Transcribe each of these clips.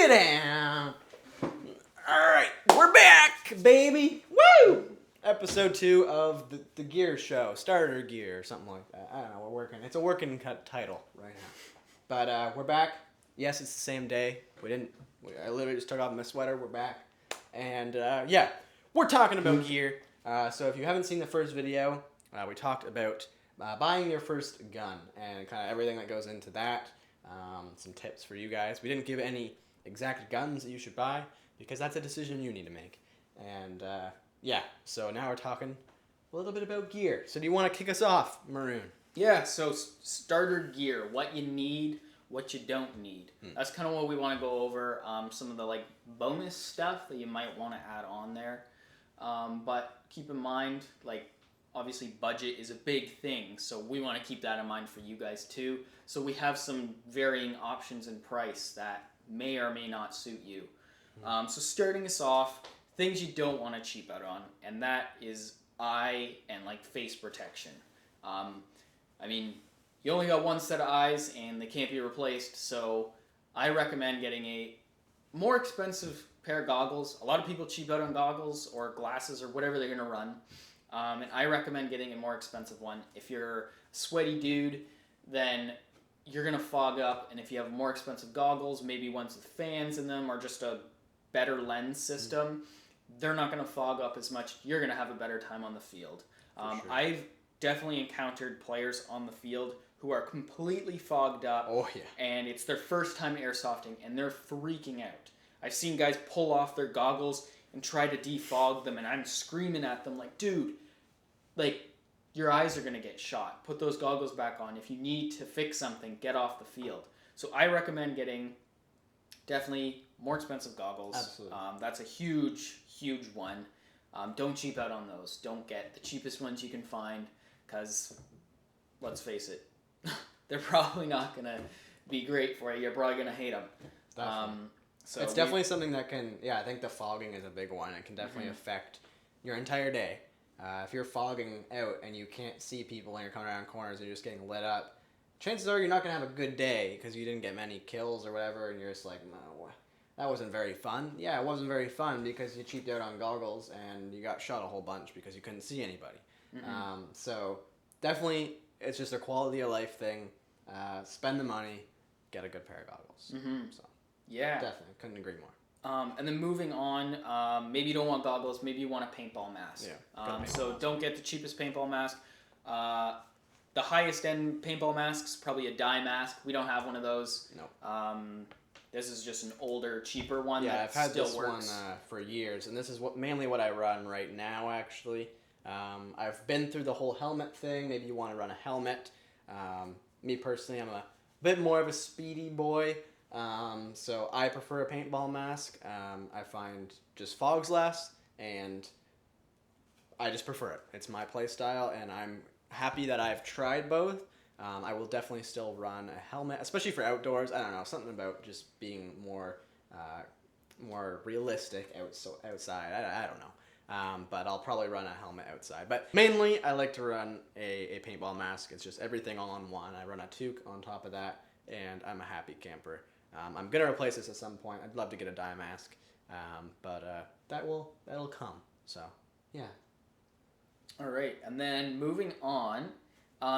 Get down. Alright, we're back, baby. Woo! Episode 2 of the Gear Show. Starter Gear, or something like that. I don't know, we're working. It's a working title right now. But we're back. Yes, it's the same day. I literally just took off my sweater. We're back. And yeah, we're talking about gear. So if you haven't seen the first video, we talked about buying your first gun and kind of everything that goes into that. Some tips for you guys. We didn't give any exact guns that you should buy because that's a decision you need to make. And yeah, so now we're talking a little bit about gear. So do you want to kick us off, Maroon? Yeah, so starter gear, what you need, what you don't need. That's kind of what we want to go over. Some of the like bonus stuff that you might want to add on there. But keep in mind, like, obviously budget is a big thing, so we want to keep that in mind for you guys too. So we have some varying options in price that may or may not suit you. So starting us off, things you don't want to cheap out on, and that is eye and like face protection. I mean, you only got one set of eyes and they can't be replaced, so I recommend getting a more expensive pair of goggles. A lot of people cheap out on goggles or glasses or whatever they're going to run. And I recommend getting a more expensive one. If you're a sweaty dude, then you're going to fog up. And if you have more expensive goggles, maybe ones with fans in them or just a better lens system, they're not going to fog up as much. You're going to have a better time on the field. Sure. I've definitely encountered players on the field who are completely fogged up. Oh, yeah. And it's their first time airsofting, and they're freaking out. I've seen guys pull off their goggles and try to defog them, and I'm screaming at them like, dude, like, your eyes are going to get shot. Put those goggles back on. If you need to fix something, get off the field. So I recommend getting definitely more expensive goggles. Absolutely. That's a huge, huge one. Don't cheap out on those. Don't get the cheapest ones you can find because, let's face it, they're probably not going to be great for you. You're probably going to hate them. So it's definitely something that can, I think the fogging is a big one. It can definitely affect your entire day. If you're fogging out and you can't see people and you're coming around corners and you're just getting lit up, chances are you're not going to have a good day because you didn't get many kills or whatever, and you're just like, no, that wasn't very fun. Yeah, it wasn't very fun because you cheaped out on goggles and you got shot a whole bunch because you couldn't see anybody. So definitely, it's just a quality of life thing. Spend the money, get a good pair of goggles. So yeah, definitely couldn't agree more. And then moving on, maybe you don't want goggles, maybe you want a paintball mask. So don't get the cheapest paintball mask. The highest end paintball mask's probably a dye mask. We don't have one of those. No. This is just an older, cheaper one. Yeah, that I've had still this works. one for years, and this is mainly what I run right now, actually. I've been through the whole helmet thing. Maybe you want to run a helmet. Me personally, I'm a bit more of a speedy boy, so I prefer a paintball mask. I find just fogs less, and I just prefer it. It's my play style, and I'm happy that I've tried both. I will definitely still run a helmet, especially for outdoors. I don't know, something about just being more realistic outside. I don't know. But I'll probably run a helmet outside. But mainly, I like to run a paintball mask. It's just everything all in one. I run a toque on top of that, and I'm a happy camper. I'm going to replace this at some point. I'd love to get a dye mask, but that'll come. So, yeah. All right, and then moving on,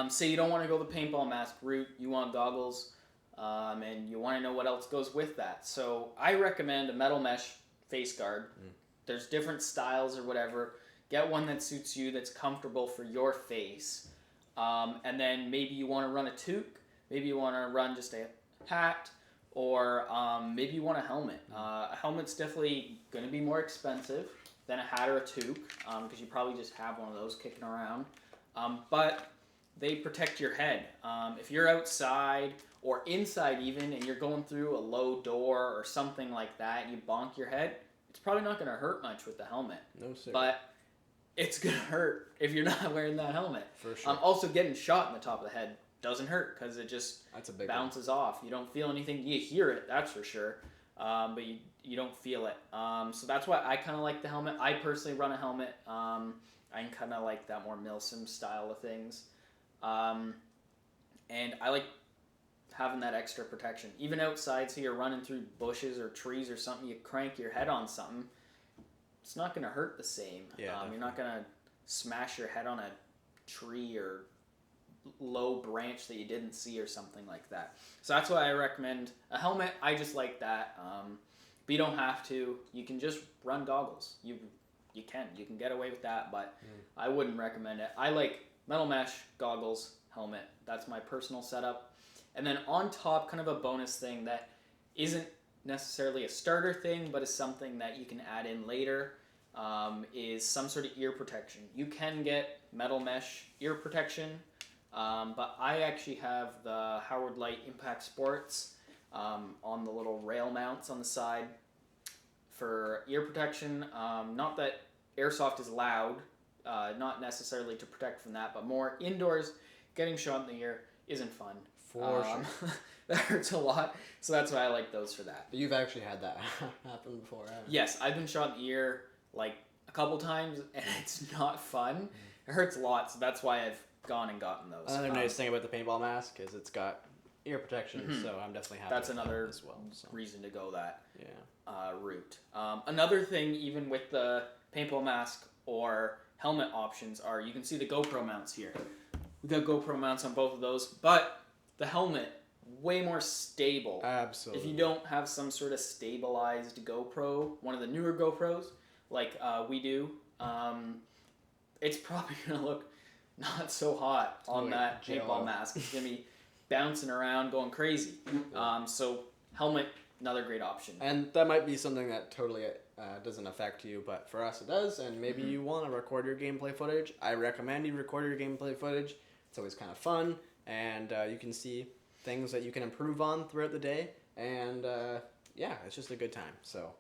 say you don't want to go the paintball mask route, you want goggles, and you want to know what else goes with that. So I recommend a metal mesh face guard. There's different styles or whatever. Get one that suits you, that's comfortable for your face. And then maybe you want to run a toque, maybe you want to run just a hat, or maybe you want a helmet. A helmet's definitely going to be more expensive than a hat or a toque, because you probably just have one of those kicking around. But they protect your head. If you're outside or inside even, and you're going through a low door or something like that, and you bonk your head, it's probably not going to hurt much with the helmet. No, sir. But it's going to hurt if you're not wearing that helmet. For sure. Also, getting shot in the top of the head doesn't hurt because it just bounces off. You don't feel anything. You hear it, that's for sure. But you don't feel it. So that's why I kind of like the helmet. I personally run a helmet. I kind of like that more Milsim style of things. And I like having that extra protection. Even outside, so you're running through bushes or trees or something, you crank your head on something, it's not going to hurt the same. Yeah, you're not going to smash your head on a tree or low branch that you didn't see or something like that. So that's why I recommend a helmet. I just like that. But you don't have to. You can just run goggles. You can get away with that, but I wouldn't recommend it. I like metal mesh, goggles, helmet. That's my personal setup. And then on top, kind of a bonus thing that isn't necessarily a starter thing, but is something that you can add in later, is some sort of ear protection. You can get metal mesh ear protection, but I actually have the Howard Light Impact Sports on the little rail mounts on the side for ear protection. Not that Airsoft is loud, not necessarily to protect from that, but more indoors, getting shot in the ear isn't fun. For sure. That hurts a lot, so that's why I like those for that. You've actually had that happen before, haven't you? Yes, I've been shot in the ear like a couple times, and it's not fun. It hurts a lot, so that's why I've gone and gotten those. Another nice thing about the paintball mask is it's got ear protection, so I'm definitely happy that's with another that as well. So. reason to go that Yeah. route. Another thing, even with the paintball mask or helmet options, are you can see the GoPro mounts here. We've got GoPro mounts on both of those, but the helmet, way more stable. Absolutely. If you don't have some sort of stabilized GoPro, one of the newer GoPros, like we do, it's probably going to look not so hot on that paintball mask. It's going to be bouncing around, going crazy. So helmet, another great option. And that might be something that totally doesn't affect you, but for us it does, and maybe you want to record your gameplay footage. I recommend you record your gameplay footage. It's always kind of fun, and you can see things that you can improve on throughout the day, and yeah, it's just a good time. So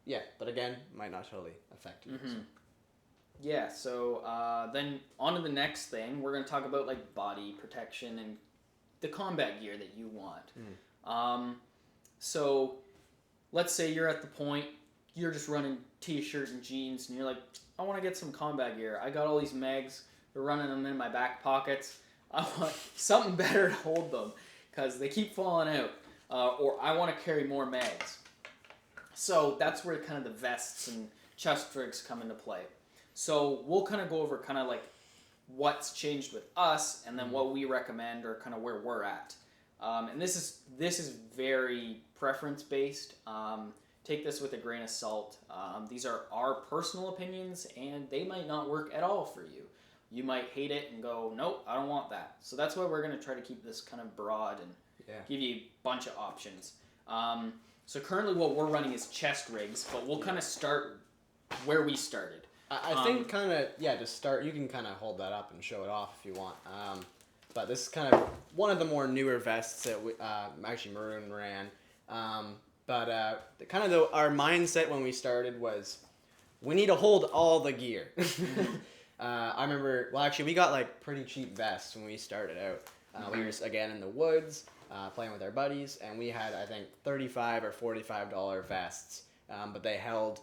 yeah, but again, might not totally affect you. So. Yeah, so then on to the next thing. We're going to talk about like body protection and the combat gear that you want. So let's say you're at the point, you're just running t-shirt and jeans, and you're like, I want to get some combat gear. I got all these mags, they're running them in my back pockets. I want something better to hold them because they keep falling out. Or I want to carry more mags. So that's where kind of the vests and chest rigs come into play. So we'll kind of go over kind of like what's changed with us, and then what we recommend, or kind of where we're at. And this is very preference based. Take this with a grain of salt. These are our personal opinions, and they might not work at all for you. You might hate it and go, nope, I don't want that. So that's why we're going to try to keep this kind of broad and give you a bunch of options. So currently what we're running is chest rigs, but we'll kind of start where we started. I think kind of, to start, you can kind of hold that up and show it off if you want. But this is kind of one of the more newer vests that we, actually Maroon ran. But our mindset when we started was, we need to hold all the gear. I remember, we got like pretty cheap vests when we started out. We were just, again, in the woods, playing with our buddies, and we had, I think, $35 or $45 vests. But they held,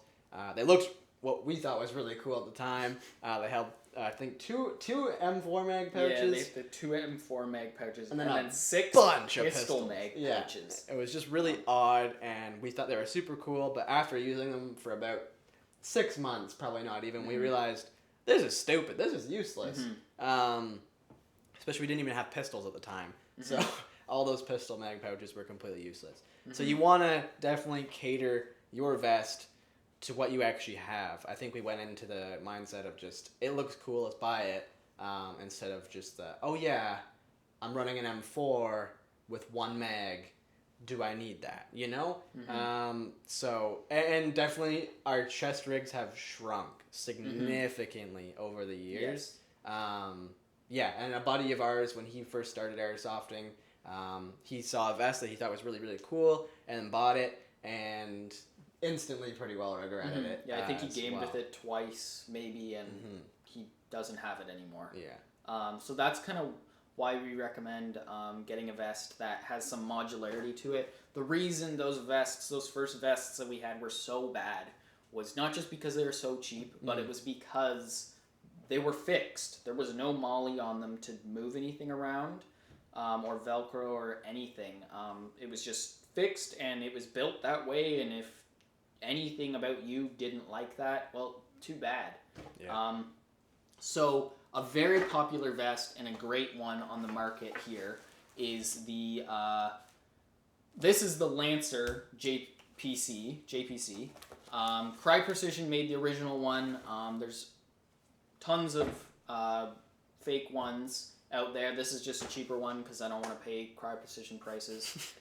they looked what we thought was really cool at the time. They held, I think, two M4 mag pouches. Yeah, the two M4 mag pouches, and then six bunch of pistol mag pouches. It was just really odd, and we thought they were super cool, but after using them for about 6 months, probably not even, we realized, this is stupid, this is useless. Especially we didn't even have pistols at the time, so all those pistol mag pouches were completely useless. So you want to definitely cater your vest to what you actually have. I think we went into the mindset of just, it looks cool, let's buy it, instead of just the, oh yeah, I'm running an M4 with one mag, do I need that, you know? So, and definitely our chest rigs have shrunk significantly over the years. Yeah, and a buddy of ours, when he first started airsofting, he saw a vest that he thought was really, really cool, and bought it, and instantly pretty well regretted it. Yeah, I think he gamed with it twice, maybe, and he doesn't have it anymore. Yeah. So that's kind of why we recommend getting a vest that has some modularity to it. The reason those first vests that we had were so bad was not just because they were so cheap, but it was because they were fixed. There was no molly on them to move anything around. or Velcro or anything. It was just fixed and it was built that way, and if anything about you didn't like that, well, too bad. Yeah. So a very popular vest and a great one on the market here is the this is the Lancer JPC. Cry Precision made the original one. There's tons of fake ones out there. This is just a cheaper one because I don't want to pay Cry Precision prices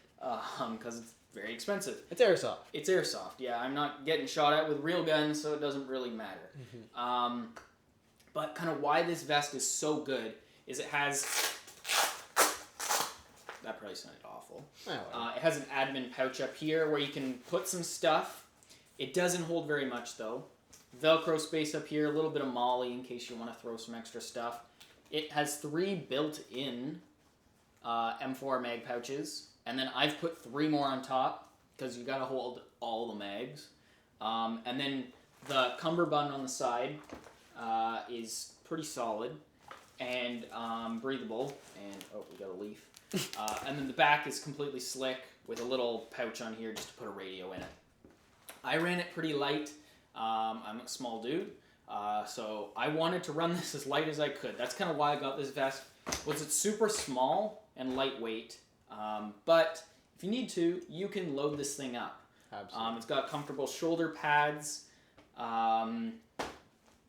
because it's very expensive. It's Airsoft. It's Airsoft, yeah. I'm not getting shot at with real guns, so it doesn't really matter. But kind of why this vest is so good is it has... That probably sounded awful. It has an admin pouch up here where you can put some stuff. It doesn't hold very much, though. Velcro space up here, a little bit of molly in case you want to throw some extra stuff. It has 3 built-in M4 mag pouches, and then I've put 3 more on top because you got to hold all the mags. And then the cummerbund on the side is pretty solid and breathable. And oh, we got a leaf. And then the back is completely slick with a little pouch on here just to put a radio in it. I ran it pretty light. I'm a small dude, so I wanted to run this as light as I could. That's kind of why I got this vest. Was it's super small and lightweight, but if you need to, you can load this thing up. Absolutely. It's got comfortable shoulder pads, and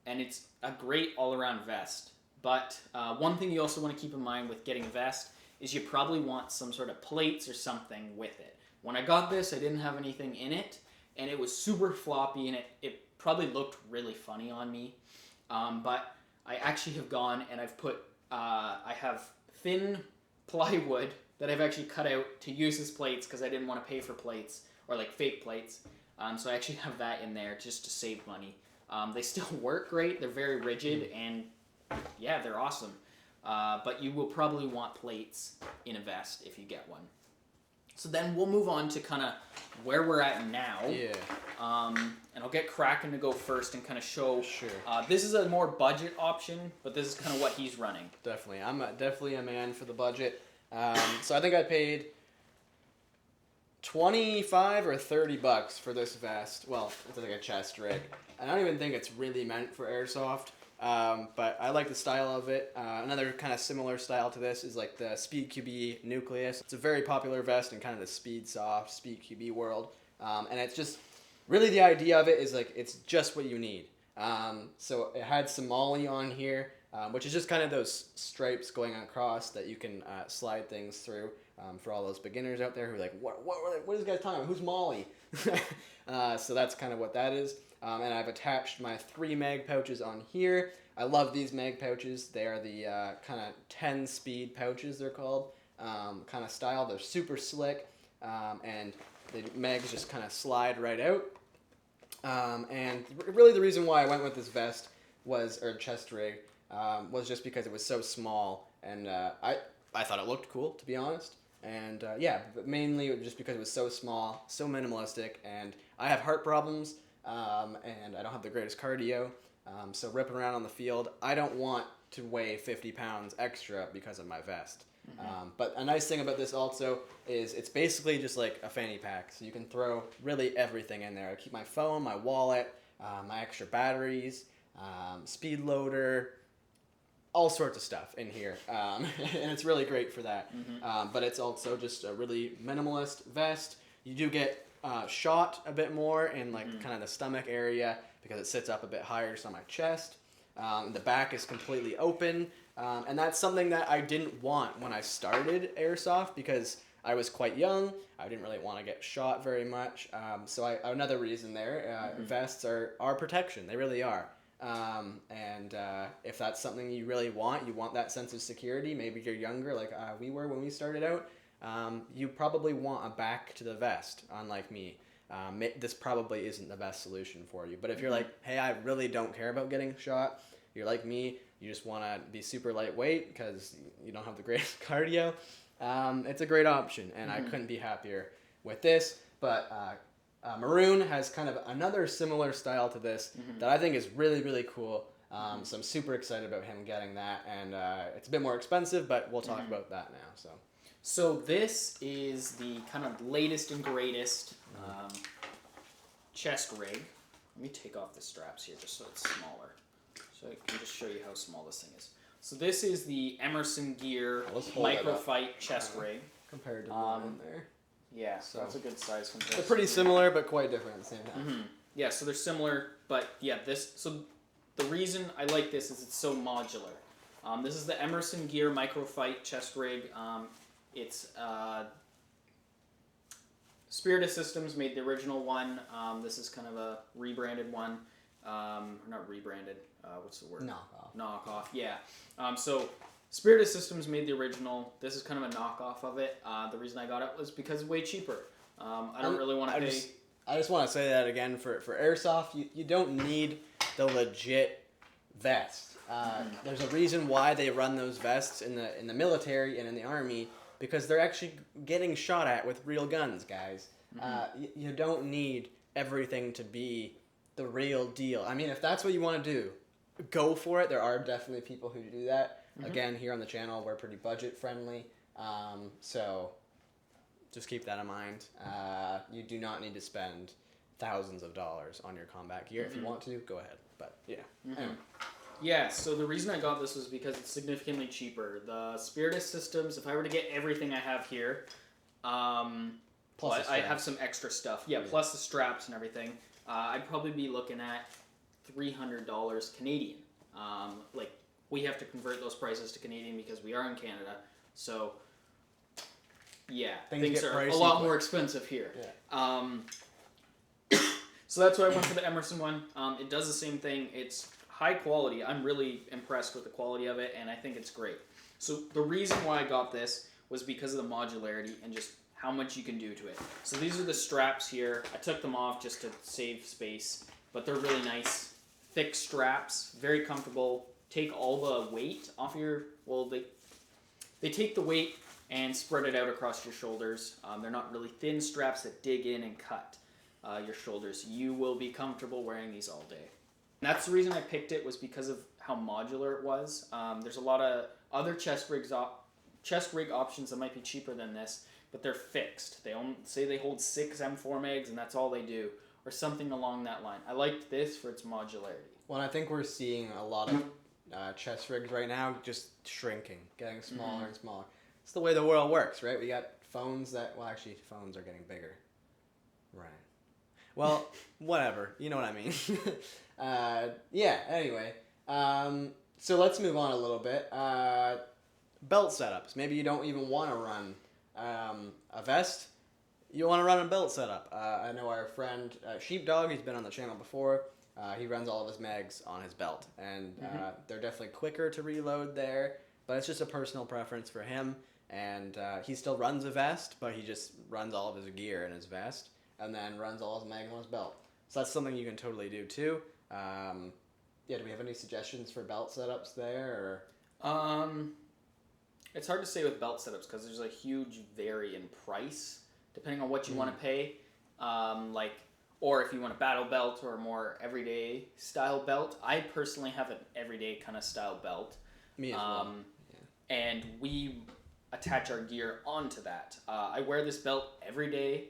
it's a great all-around vest. But one thing you also want to keep in mind with getting a vest is you probably want some sort of plates or something with it. When I got this, I didn't have anything in it, and it was super floppy, and it probably looked really funny on me. But I actually have gone and I've put, I have thin plywood that I've actually cut out to use as plates because I didn't want to pay for plates, or like fake plates. So I actually have that in there just to save money. They still work great, they're very rigid, and yeah, they're awesome. But you will probably want plates in a vest if you get one. So then we'll move on to kind of where we're at now. Yeah. And I'll get Kraken to go first and kind of show. Sure. This is a more budget option, but this is kind of what he's running. Definitely. I'm definitely a man for the budget. So I think I paid $25 or $30 for this vest. Well, it's like a chest rig. I don't even think it's really meant for Airsoft. But I like the style of it. Another kind of similar style to this is like the Speed QB Nucleus. It's a very popular vest in kind of the Speed Soft, Speed QB world. And it's just, really the idea of it is like, it's just what you need. So it had some molly on here, which is just kind of those stripes going across that you can slide things through for all those beginners out there who are like, what is this guy talking about? Who's molly? So that's kind of what that is. And I've attached my 3 mag pouches on here. I love these mag pouches. They are the kind of 10 speed pouches, they're called, kind of style. They're super slick, and the mags just kind of slide right out. And really the reason why I went with this vest or chest rig was just because it was so small, and I thought it looked cool, to be honest. And yeah, but mainly just because it was so small, so minimalistic, and I have heart problems. And I don't have the greatest cardio, so ripping around on the field, I don't want to weigh 50 pounds extra because of my vest. But a nice thing about this also is it's basically just like a fanny pack, so you can throw really everything in there. I keep my phone, my wallet, my extra batteries, speed loader, all sorts of stuff in here, and it's really great for that. But it's also just a really minimalist vest. You do get shot a bit more in like kind of the stomach area because it sits up a bit higher just on my chest. The back is completely open, and that's something that I didn't want when I started Airsoft because I was quite young. I didn't really want to get shot very much. So another reason there, vests are protection. They really are. And if that's something you really want, you want that sense of security, maybe you're younger like we were when we started out, you probably want a back to the vest, unlike me. This probably isn't the best solution for you. But if you're like, hey, I really don't care about getting shot, you're like me, you just want to be super lightweight because you don't have the greatest cardio, it's a great option, and I couldn't be happier with this. But Maroon has kind of another similar style to this that I think is really, really cool. So I'm super excited about him getting that, and it's a bit more expensive, but we'll talk about that now. So this is the kind of latest and greatest chest rig. Let me take off the straps here just so it's smaller. So I can just show you how small this thing is. So this is the Emerson Gear Microfight chest rig. compared to the one in there. Yeah, so that's a good size comparison. They're pretty similar, but quite different at the same time. Yeah, so they're similar, but yeah, so the reason I like this is it's so modular. This is the Emerson Gear Microfight chest rig. It's Spirit Systems made the original one. This is kind of a rebranded one. Not rebranded. What's the word? Knockoff. Yeah. So Spirit Systems made the original. This is kind of a knockoff of it. The reason I got it was because it's way cheaper. I don't really want to pay. I just want to say that again for Airsoft, you don't need the legit vest. There's a reason why they run those vests in the military and in the army, because they're actually getting shot at with real guns, guys. You don't need everything to be the real deal. I mean, if that's what you want to do, go for it. There are definitely people who do that. Again, here on the channel, we're pretty budget friendly. So just keep that in mind. You do not need to spend thousands of dollars on your combat gear. If you want to, go ahead. But yeah. Anyway. Yeah, so the reason I got this was because it's significantly cheaper. The Spirit Systems, if I were to get everything I have here, plus I have some extra stuff. Yeah, plus the straps and everything. I'd probably be looking at $300 Canadian. Like, we have to convert those prices to Canadian because we are in Canada. So, yeah, things are a lot more expensive here. Yeah. So that's why I went for the Emerson one. It does the same thing. It's high quality. I'm really impressed with the quality of it, and I think it's great. So the reason why I got this was because of the modularity and just how much you can do to it. So these are the straps here. I took them off just to save space, but they're really nice, thick straps, very comfortable. Take all the weight off your, they take the weight and spread it out across your shoulders. They're not really thin straps that dig in and cut your shoulders. You will be comfortable wearing these all day. And that's the reason I picked it, was because of how modular it was. There's a lot of other chest rig options that might be cheaper than this, but they're fixed. They say they hold 6 M4 mags and that's all they do, or something along that line. I liked this for its modularity. Well, I think we're seeing a lot of chest rigs right now just shrinking, getting smaller and smaller. It's the way the world works, right? We got phones actually phones are getting bigger. Right. Well, whatever. You know what I mean. Yeah, anyway. So let's move on a little bit. Belt setups. Maybe you don't even want to run a vest. You want to run a belt setup. I know our friend Sheepdog, he's been on the channel before. He runs all of his mags on his belt. And they're definitely quicker to reload there. But it's just a personal preference for him. And he still runs a vest, but he just runs all of his gear in his vest. And then runs all his mags on his belt. So that's something you can totally do too. Yeah, do we have any suggestions for belt setups there? Or? It's hard to say with belt setups because there's a huge vary in price depending on what you want to pay. Or if you want a battle belt or a more everyday style belt. I personally have an everyday kind of style belt. Me as well. Yeah. And we attach our gear onto that. I wear this belt every day.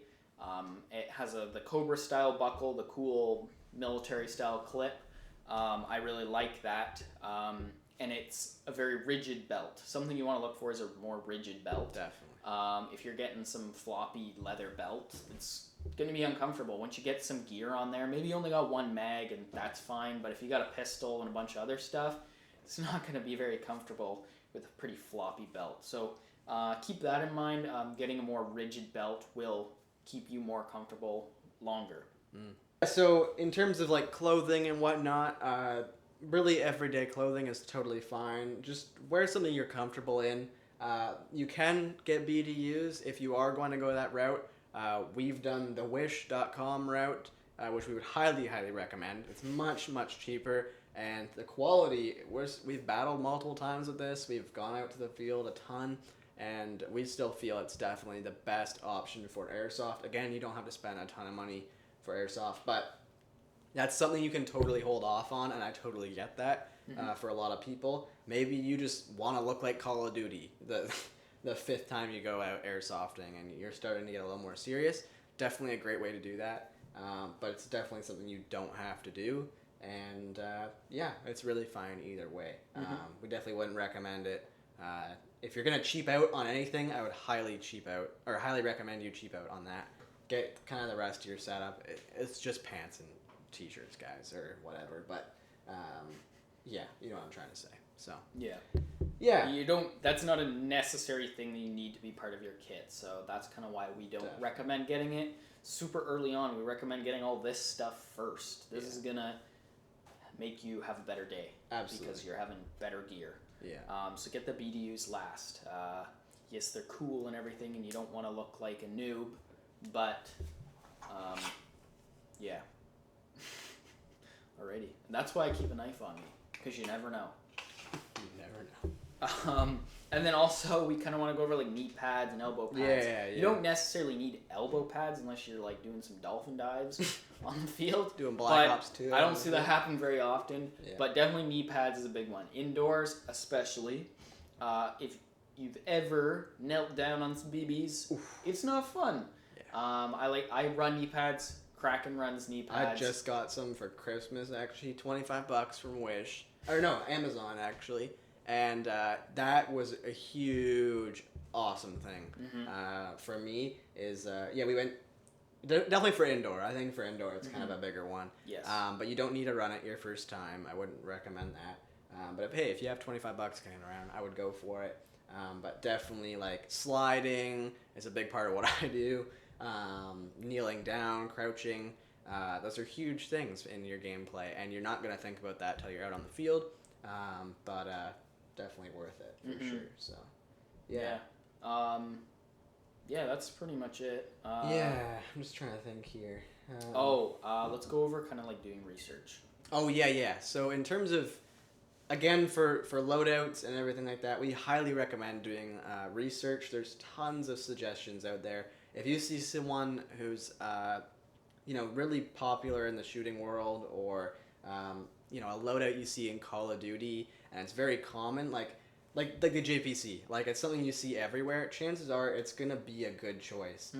It has the Cobra style buckle, the cool military style clip. I really like that. And it's a very rigid belt. Something you want to look for is a more rigid belt. Definitely. If you're getting some floppy leather belt, it's going to be uncomfortable. Once you get some gear on there, maybe you only got one mag and that's fine. But if you got a pistol and a bunch of other stuff, it's not going to be very comfortable with a pretty floppy belt. So keep that in mind. Getting a more rigid belt will keep you more comfortable longer. So in terms of like clothing and whatnot, really everyday clothing is totally fine. Just wear something you're comfortable in. You can get BDUs if you are going to go that route. We've done the wish.com route, which we would highly recommend. It's much cheaper, and the quality, we've battled multiple times with this. We've gone out to the field a ton, and we still feel it's definitely the best option for Airsoft. Again, you don't have to spend a ton of money for Airsoft, but That's something you can totally hold off on, and I totally get that. For a lot of people, maybe you just want to look like Call of Duty the fifth time you go out airsofting, and you're starting to get a little more serious. Definitely a great way to do that, but it's definitely something you don't have to do, and yeah, it's really fine either way. We definitely wouldn't recommend it. If you're gonna cheap out on anything, I would highly recommend you cheap out on that. Get kind of the rest of your setup. It's just pants and t-shirts, guys, or whatever, but yeah, you know what I'm trying to say. So yeah, you don't, that's not a necessary thing that you need to be part of your kit, so that's kind of why we don't recommend getting it super early on. We recommend getting all this stuff first. This is gonna make you have a better day. Absolutely. Because you're having better gear. So get the BDUs last. Yes, they're cool and everything, and you don't want to look like a noob, but yeah. Alrighty. And that's why I keep a knife on me, because you never know. You never know. And then also we kind of want to go over like knee pads and elbow pads. Yeah. You don't necessarily need elbow pads unless you're like doing some dolphin dives on the field. Doing Black Ops too. I don't see that happen very often. But definitely knee pads is a big one. Indoors, especially. If you've ever knelt down on some BBs, it's not fun. I run knee pads. Kraken runs knee pads. I just got some for Christmas, actually, $25 from Wish. Or no, Amazon, actually. And that was a huge, awesome thing for me. We went, definitely for indoor. I think for indoor it's kind of a bigger one. Yes. But you don't need to run it your first time. I wouldn't recommend that. But if you have $25 kicking around, I would go for it. But definitely, like, sliding is a big part of what I do. Kneeling down, crouching, those are huge things in your gameplay, and you're not going to think about that till you're out on the field, but definitely worth it for sure. So yeah, that's pretty much it. I'm just trying to think here. Let's go over kind of like doing research. So in terms of, again, for loadouts and everything like that, we highly recommend doing research. There's tons of suggestions out there. If you see someone who's, really popular in the shooting world, or, a loadout you see in Call of Duty, and it's very common, like the JPC, like it's something you see everywhere, chances are it's going to be a good choice.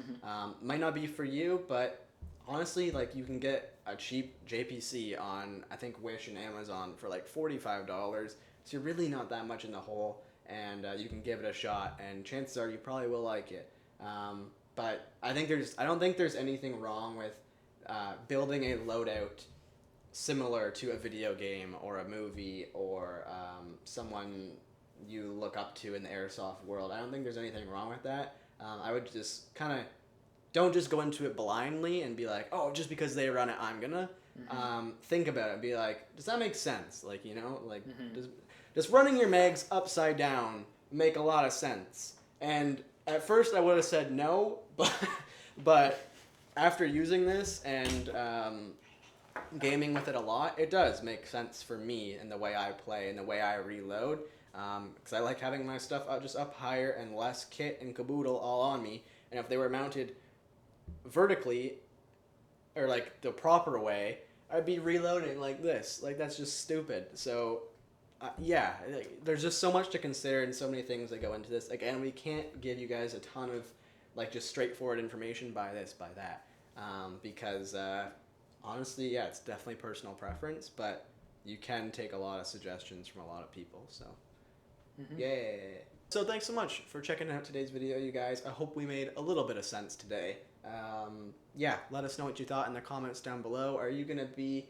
Might not be for you, but honestly, like, you can get a cheap JPC on, I think, Wish and Amazon for like $45, so you're really not that much in the hole, and you can give it a shot, and chances are you probably will like it. But I don't think there's anything wrong with building a loadout similar to a video game or a movie or someone you look up to in the airsoft world. I don't think there's anything wrong with that. I would just don't just go into it blindly and be like, oh, just because they run it, I'm gonna. Think about it and be like, does that make sense? Like, does running your mags upside down make a lot of sense? And at first I would have said no, but after using this and gaming with it a lot, it does make sense for me in the way I play and the way I reload, because I like having my stuff just up higher and less kit and caboodle all on me. And if they were mounted vertically, or like the proper way, I'd be reloading like this. Like, that's just stupid. So there's just so much to consider and so many things that go into this. Again, we can't give you guys a ton of like just straightforward information, by this, by that, because honestly, it's definitely personal preference, but you can take a lot of suggestions from a lot of people. So so thanks so much for checking out today's video, you guys. I hope we made a little bit of sense today. Let us know what you thought in the comments down below. Are you gonna be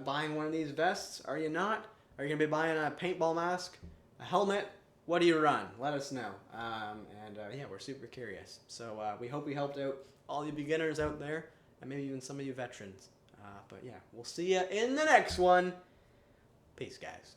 buying one of these vests? Are you not? Are you going to be buying a paintball mask, a helmet? What do you run? Let us know. We're super curious. So we hope we helped out all you beginners out there, and maybe even some of you veterans. We'll see you in the next one. Peace, guys.